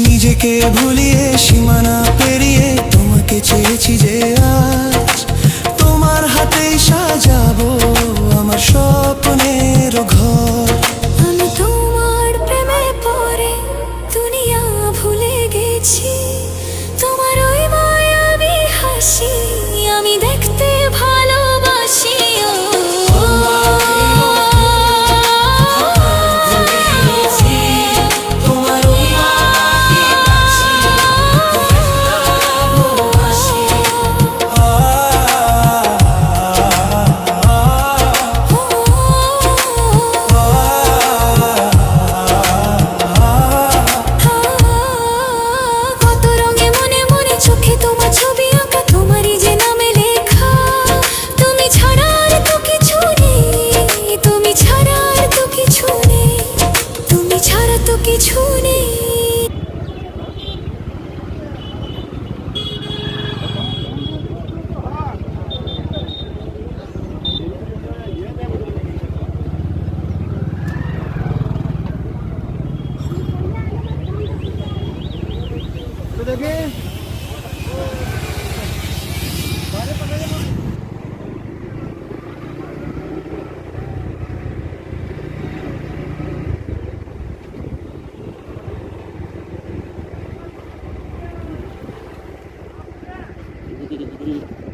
নিজেকে ভুলিয়ে সীমানা পেরিয়ে তোমাকে চেয়েছি যে আজ তোমার হাতেই সাজাবো আমার স্বপ্নের ঘর। আমি তোমার প্রেমে পড়ে দুনিয়া ভুলে গেছি, তোমার ওই মায়াবী হাসি আমি দেখতে ভালোবাসি। কিছু নেই। Thank you.